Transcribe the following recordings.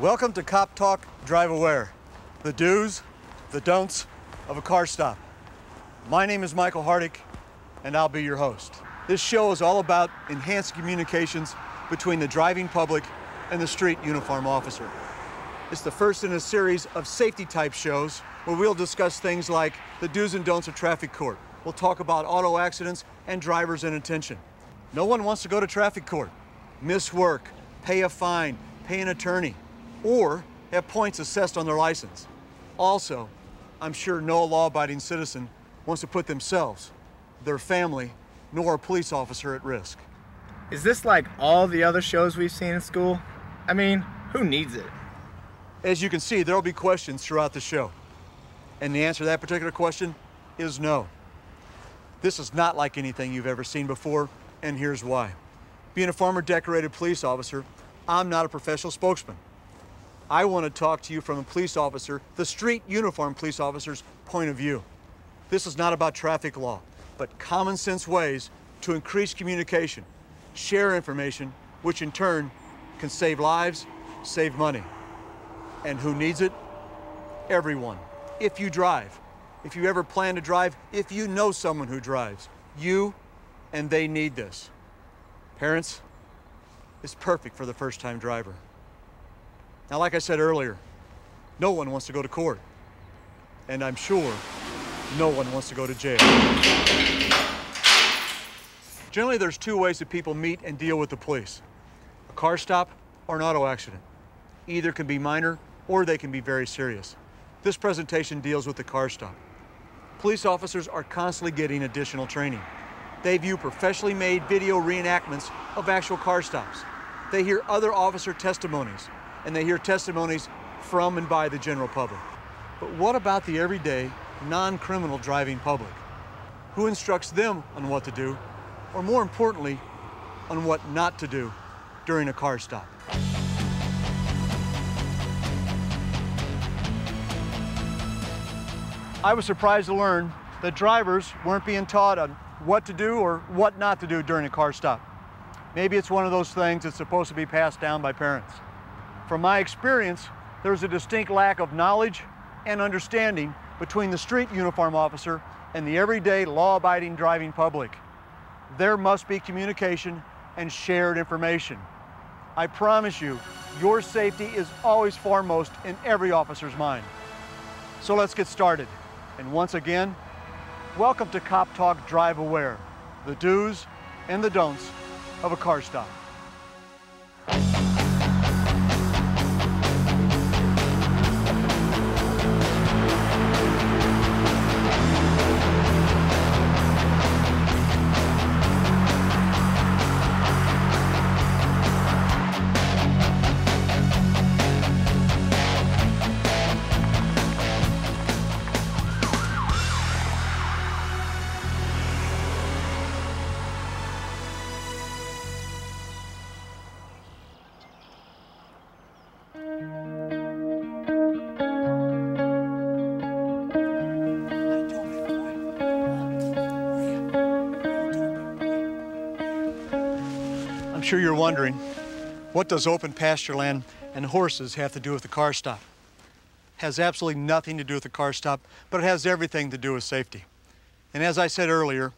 Welcome to Cop Talk Drive Aware, the do's, the don'ts of a car stop. My name is Michael Hardick, and I'll be your host. This show is all about enhanced communications between the driving public and the street uniform officer. It's the first in a series of safety-type shows where we'll discuss things like the do's and don'ts of traffic court. We'll talk about auto accidents and drivers' inattention. No one wants to go to traffic court, miss work, pay a fine, pay an attorney, or have points assessed on their license. Also, I'm sure no law-abiding citizen wants to put themselves, their family, nor a police officer at risk. Is this like all the other shows we've seen in school? I mean, who needs it? As you can see, there'll be questions throughout the show. And the answer to that particular question is no. This is not like anything you've ever seen before, and here's why. Being a former decorated police officer, I'm not a professional spokesman. I want to talk to you from a police officer, the street uniform police officer's point of view. This is not about traffic law, but common sense ways to increase communication, share information, which in turn can save lives, save money. And who needs it? Everyone. If you drive, if you ever plan to drive, if you know someone who drives, you and they need this. Parents, it's perfect for the first-time driver. Now, like I said earlier, no one wants to go to court. And I'm sure no one wants to go to jail. Generally, there's two ways that people meet and deal with the police: a car stop or an auto accident. Either can be minor or they can be very serious. This presentation deals with the car stop. Police officers are constantly getting additional training. They view professionally made video reenactments of actual car stops. They hear other officer testimonies, and they hear testimonies from and by the general public. But what about the everyday, non-criminal driving public? Who instructs them on what to do, or more importantly, on what not to do during a car stop? I was surprised to learn that drivers weren't being taught on what to do or what not to do during a car stop. Maybe it's one of those things that's supposed to be passed down by parents. From my experience, there's a distinct lack of knowledge and understanding between the street uniform officer and the everyday law-abiding driving public. There must be communication and shared information. I promise you, your safety is always foremost in every officer's mind. So let's get started. And once again, welcome to Cop Talk Drive Aware, the do's and the don'ts of a car stop. I'm sure you're wondering, what does open pasture land and horses have to do with the car stop? It has absolutely nothing to do with the car stop, but it has everything to do with safety. And as I said earlier,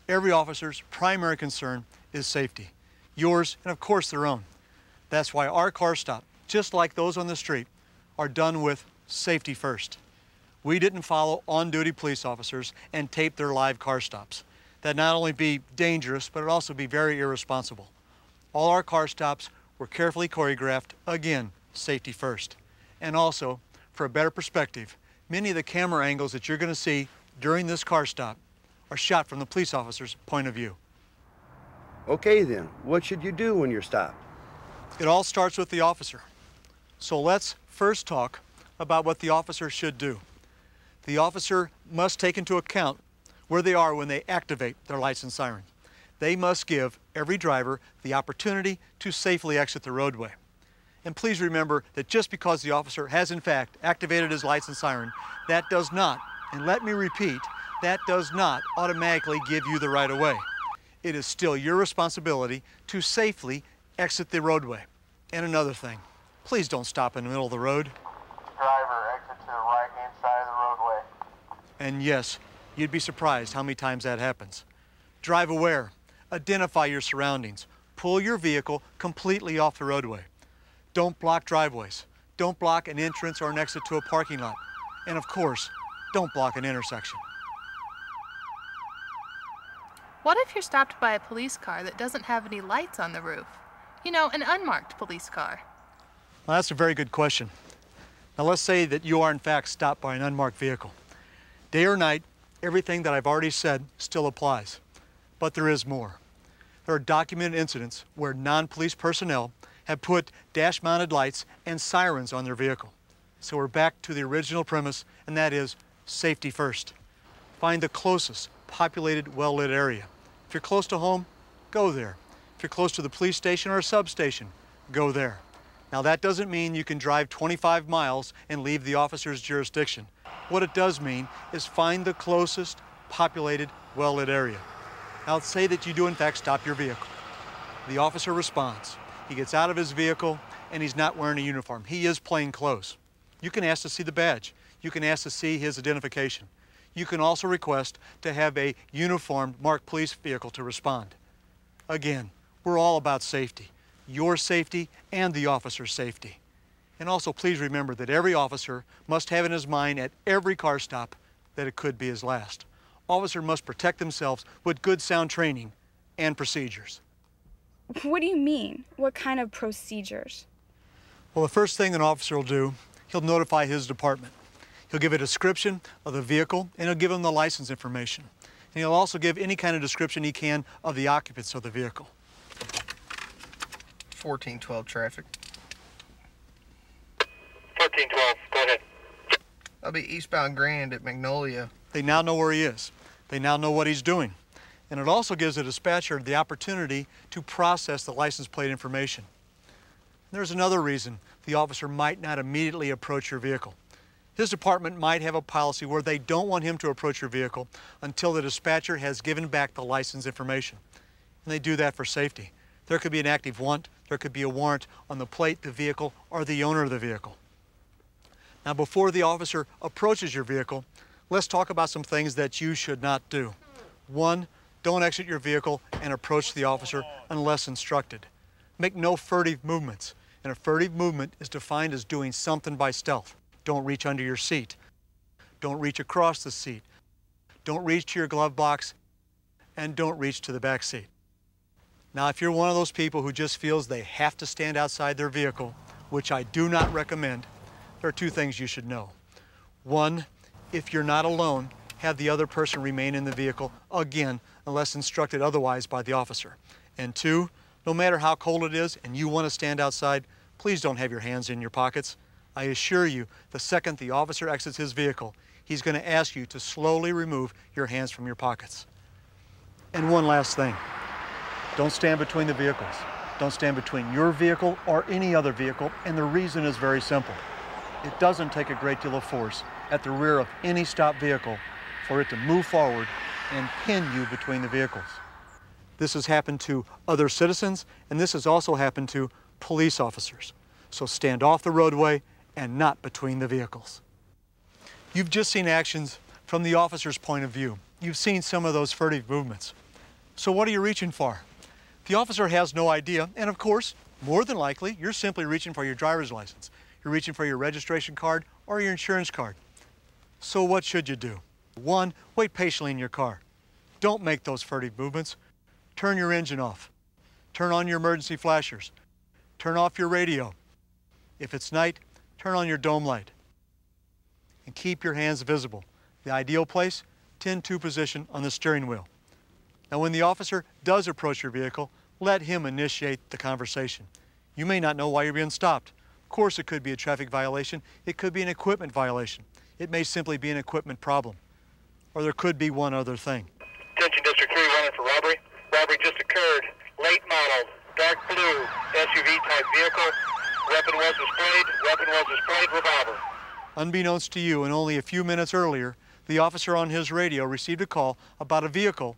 every officer's primary concern is safety, yours and of course their own. That's why our car stop, just like those on the street, are done with safety first. We didn't follow on-duty police officers and tape their live car stops. That'd not only be dangerous, but it'd also be very irresponsible. All our car stops were carefully choreographed, again, safety first. And also, for a better perspective, many of the camera angles that you're going to see during this car stop are shot from the police officer's point of view. Okay then, what should you do when you're stopped? It all starts with the officer. So let's first talk about what the officer should do. The officer must take into account where they are when they activate their lights and siren. They must give every driver the opportunity to safely exit the roadway. And please remember that just because the officer has in fact activated his lights and siren, that does not, and let me repeat, that does not automatically give you the right of way. It is still your responsibility to safely exit the roadway. And another thing, Please don't stop in the middle of the road. Driver, exit to the right-hand side of the roadway. And yes, you'd be surprised how many times that happens. Drive aware. Identify your surroundings. Pull your vehicle completely off the roadway. Don't block driveways. Don't block an entrance or an exit to a parking lot. And of course, don't block an intersection. What if you're stopped by a police car that doesn't have any lights on the roof? You know, an unmarked police car. Well, that's a very good question. Now let's say that you are in fact stopped by an unmarked vehicle. Day or night, everything that I've already said still applies. But there is more. There are documented incidents where non-police personnel have put dash-mounted lights and sirens on their vehicle. So we're back to the original premise, and that is safety first. Find the closest populated, well-lit area. If you're close to home, go there. If you're close to the police station or a substation, go there. Now that doesn't mean you can drive 25 miles and leave the officer's jurisdiction. What it does mean is find the closest populated, well-lit area. Now let's say that you do in fact stop your vehicle. The officer responds. He gets out of his vehicle and he's not wearing a uniform. He is plain clothes. You can ask to see the badge. You can ask to see his identification. You can also request to have a uniformed marked police vehicle to respond. Again, we're all about safety, your safety and the officer's safety. And also please remember that every officer must have in his mind at every car stop that it could be his last. Officers must protect themselves with good sound training and procedures. What do you mean? What kind of procedures? Well, the first thing an officer will do, he'll notify his department. He'll give a description of the vehicle, and he'll give them the license information. And he'll also give any kind of description he can of the occupants of the vehicle. 1412 traffic. 1412, go ahead. I'll be eastbound Grand at Magnolia. They now know where he is. They now know what he's doing. And it also gives the dispatcher the opportunity to process the license plate information. There's another reason the officer might not immediately approach your vehicle. His department might have a policy where they don't want him to approach your vehicle until the dispatcher has given back the license information. And they do that for safety. There could be an active warrant, there could be a warrant on the plate, the vehicle, or the owner of the vehicle. Now, before the officer approaches your vehicle, let's talk about some things that you should not do. One, don't exit your vehicle and approach the officer unless instructed. Make no furtive movements. And a furtive movement is defined as doing something by stealth. Don't reach under your seat. Don't reach across the seat. Don't reach to your glove box. And don't reach to the back seat. Now, if you're one of those people who just feels they have to stand outside their vehicle, which I do not recommend, there are two things you should know. One, if you're not alone, have the other person remain in the vehicle, again, unless instructed otherwise by the officer. And two, no matter how cold it is and you want to stand outside, please don't have your hands in your pockets. I assure you, the second the officer exits his vehicle, he's going to ask you to slowly remove your hands from your pockets. And one last thing, don't stand between the vehicles. Don't stand between your vehicle or any other vehicle, and the reason is very simple. It doesn't take a great deal of force at the rear of any stopped vehicle for it to move forward and pin you between the vehicles. This has happened to other citizens, and this has also happened to police officers. So stand off the roadway and not between the vehicles. You've just seen actions from the officer's point of view. You've seen some of those furtive movements. So what are you reaching for? The officer has no idea, and of course, more than likely, you're simply reaching for your driver's license. You're reaching for your registration card or your insurance card. So what should you do? One, wait patiently in your car. Don't make those furtive movements. Turn your engine off. Turn on your emergency flashers. Turn off your radio. If it's night, turn on your dome light. And keep your hands visible. The ideal place, 10-2 position on the steering wheel. Now, when the officer does approach your vehicle, let him initiate the conversation. You may not know why you're being stopped. Of course, it could be a traffic violation. It could be an equipment violation. It may simply be an equipment problem. Or there could be one other thing. Attention District 3, running for robbery. Robbery just occurred. Late model, dark blue, SUV type vehicle. Weapon was displayed, revolver. Unbeknownst to you, and only a few minutes earlier, the officer on his radio received a call about a vehicle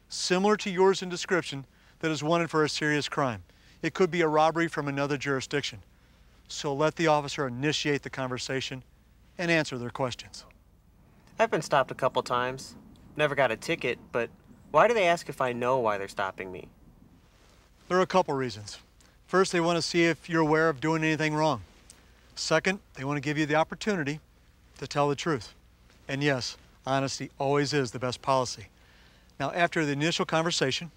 similar to yours in description that is wanted for a serious crime. It could be a robbery from another jurisdiction. So let the officer initiate the conversation and answer their questions. I've been stopped a couple times. Never got a ticket, but why do they ask if I know why they're stopping me? There are a couple reasons. First, they want to see if you're aware of doing anything wrong. Second, they want to give you the opportunity to tell the truth. And yes, honesty always is the best policy. Now, after the initial conversation,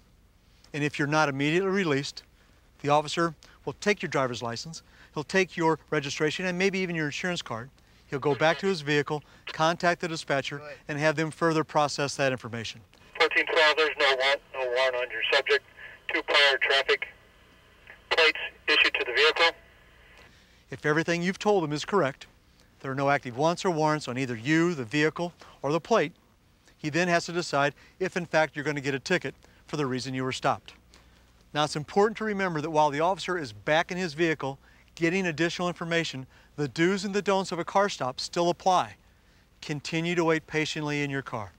and if you're not immediately released, the officer will take your driver's license, he'll take your registration and maybe even your insurance card. He'll go back to his vehicle, contact the dispatcher, and have them further process that information. 1412, there's no warrant on your subject. 2 prior traffic plates issued to the vehicle. If everything you've told him is correct, there are no active wants or warrants on either you, the vehicle, or the plate, he then has to decide if in fact you're going to get a ticket for the reason you were stopped. Now, it's important to remember that while the officer is back in his vehicle getting additional information, the do's and the don'ts of a car stop still apply. Continue to wait patiently in your car.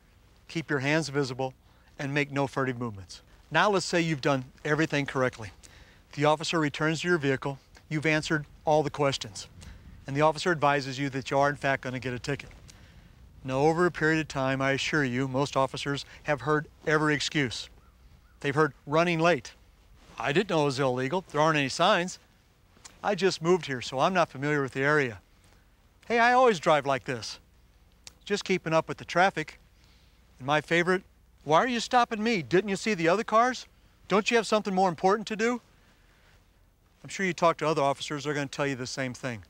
Keep your hands visible and make no furtive movements. Now let's say you've done everything correctly. The officer returns to your vehicle, you've answered all the questions, and the officer advises you that you are in fact going to get a ticket. Now, over a period of time, I assure you, most officers have heard every excuse. They've heard running late. I didn't know it was illegal. There aren't any signs. I just moved here, so I'm not familiar with the area. Hey, I always drive like this. Just keeping up with the traffic. And my favorite, why are you stopping me? Didn't you see the other cars? Don't you have something more important to do? I'm sure you talk to other officers, they're going to tell you the same thing.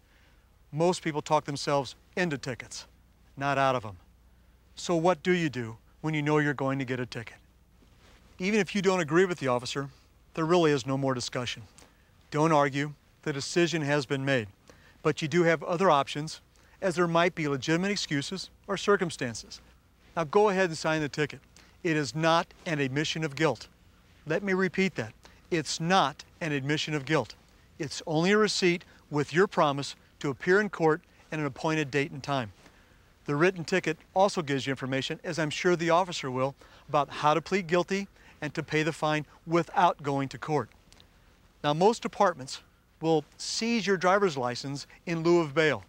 Most people talk themselves into tickets, not out of them. So what do you do when you know you're going to get a ticket? Even if you don't agree with the officer, there really is no more discussion. Don't argue. The decision has been made. But you do have other options, as there might be legitimate excuses or circumstances. Now go ahead and sign the ticket. It is not an admission of guilt. Let me repeat that. It's not an admission of guilt. It's only a receipt with your promise to appear in court at an appointed date and time. The written ticket also gives you information, as I'm sure the officer will, about how to plead guilty and to pay the fine without going to court. Now, most departments will seize your driver's license in lieu of bail,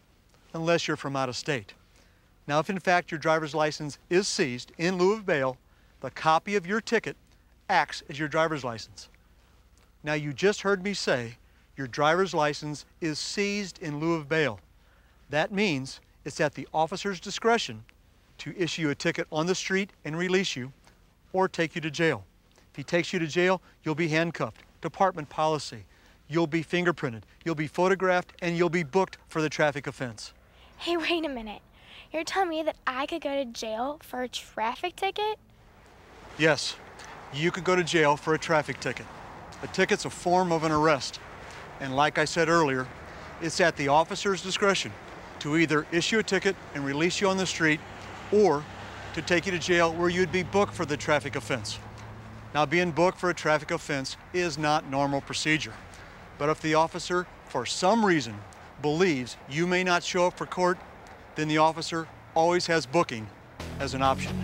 unless you're from out of state. Now, if in fact your driver's license is seized in lieu of bail, the copy of your ticket acts as your driver's license. Now, you just heard me say your driver's license is seized in lieu of bail. That means it's at the officer's discretion to issue a ticket on the street and release you, or take you to jail. If he takes you to jail, you'll be handcuffed. Department policy. You'll be fingerprinted, you'll be photographed, and you'll be booked for the traffic offense. Hey, wait a minute. You're telling me that I could go to jail for a traffic ticket? Yes, you could go to jail for a traffic ticket. A ticket's a form of an arrest. And like I said earlier, it's at the officer's discretion to either issue a ticket and release you on the street, or to take you to jail where you'd be booked for the traffic offense. Now, being booked for a traffic offense is not normal procedure. But if the officer, for some reason, believes you may not show up for court, then the officer always has booking as an option.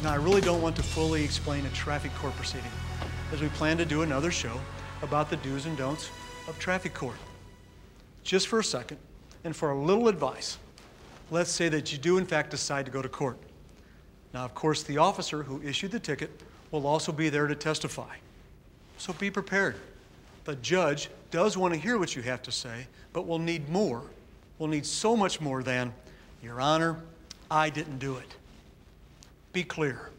Now, I really don't want to fully explain a traffic court proceeding, as we plan to do another show about the do's and don'ts of traffic court. Just for a second, and for a little advice, let's say that you do in fact decide to go to court. Now, of course, the officer who issued the ticket will also be there to testify. So be prepared. The judge does want to hear what you have to say, but will need more. Will need so much more than, Your Honor, I didn't do it. Be clear.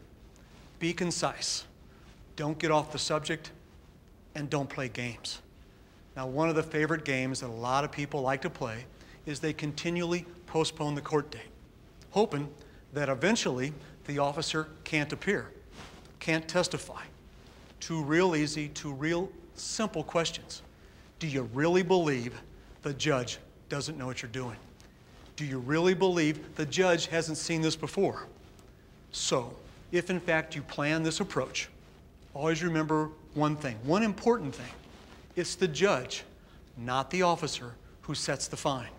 Be concise. Don't get off the subject, and don't play games. Now, one of the favorite games that a lot of people like to play is they continually postpone the court date, hoping that eventually the officer can't appear, can't testify. Two real easy, two real simple questions. Do you really believe the judge doesn't know what you're doing? Do you really believe the judge hasn't seen this before? So, if in fact you plan this approach, always remember one thing, one important thing. It's the judge, not the officer, who sets the fine.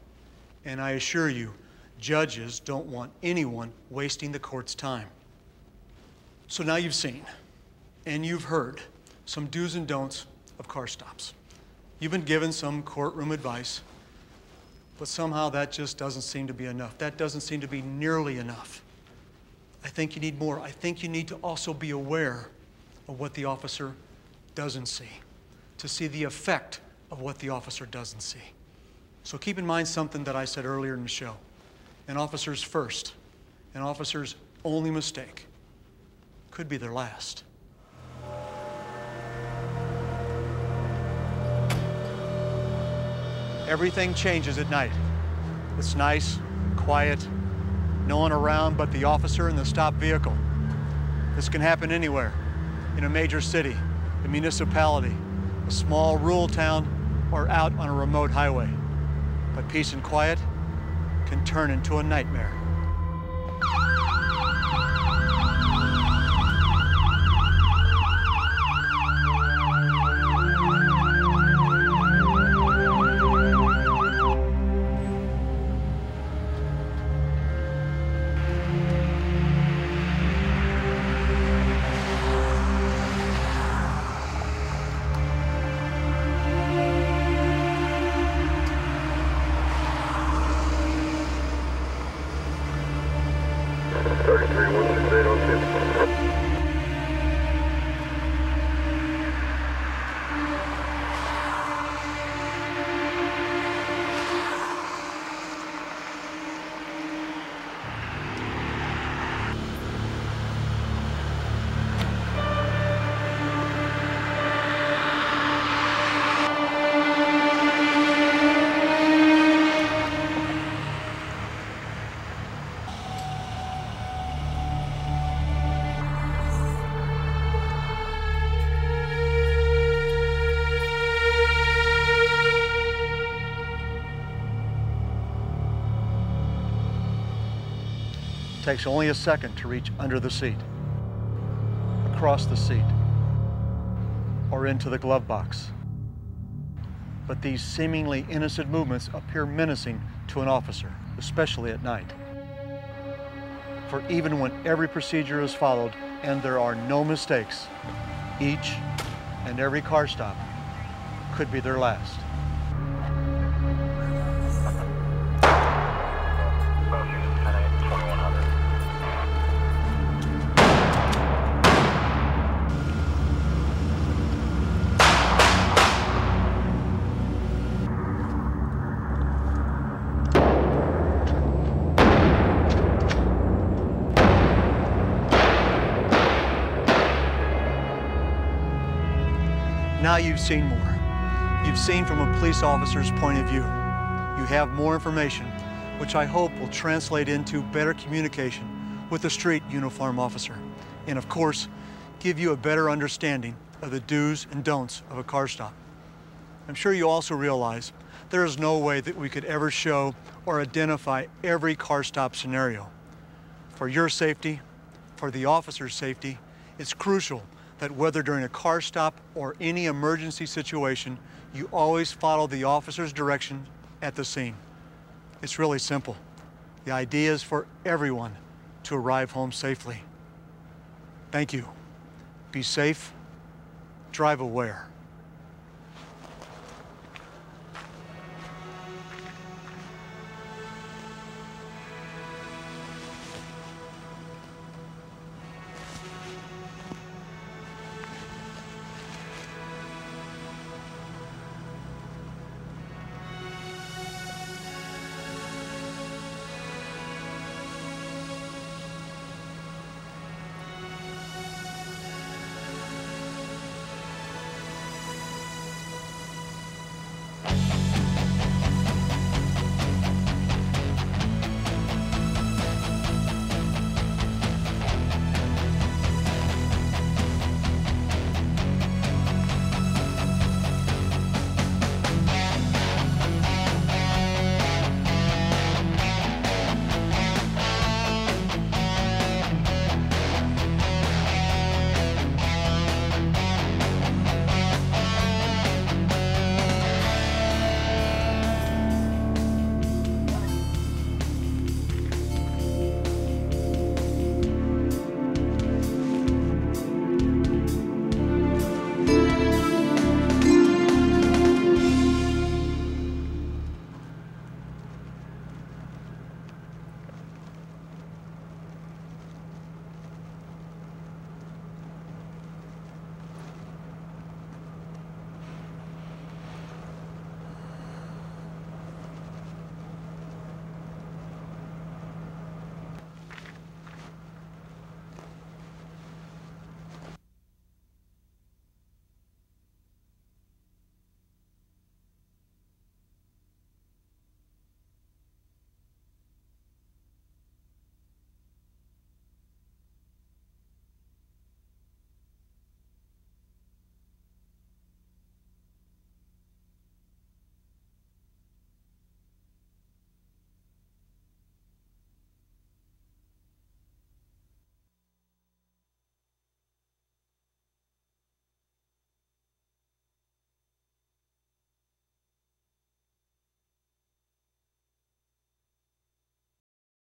And I assure you, Judges don't want anyone wasting the court's time. So now you've seen and you've heard some do's and don'ts of car stops. You've been given some courtroom advice, but somehow that just doesn't seem to be enough. That doesn't seem to be nearly enough. I think you need more. I think you need to also be aware of what the officer doesn't see, to see the effect of what the officer doesn't see. So keep in mind something that I said earlier in the show. An officer's first, an officer's only mistake could be their last. Everything changes at night. It's nice, quiet, no one around but the officer and the stopped vehicle. This can happen anywhere, in a major city, a municipality, a small rural town, or out on a remote highway. But peace and quiet can turn into a nightmare. It takes only a second to reach under the seat, across the seat, or into the glove box. But these seemingly innocent movements appear menacing to an officer, especially at night. For even when every procedure is followed and there are no mistakes, each and every car stop could be their last. Now you've seen more. You've seen from a police officer's point of view. You have more information, which I hope will translate into better communication with the street uniform officer. And of course, give you a better understanding of the do's and don'ts of a car stop. I'm sure you also realize there is no way that we could ever show or identify every car stop scenario. For your safety, for the officer's safety, it's crucial that whether during a car stop or any emergency situation, you always follow the officer's direction at the scene. It's really simple. The idea is for everyone to arrive home safely. Thank you. Be safe, drive aware.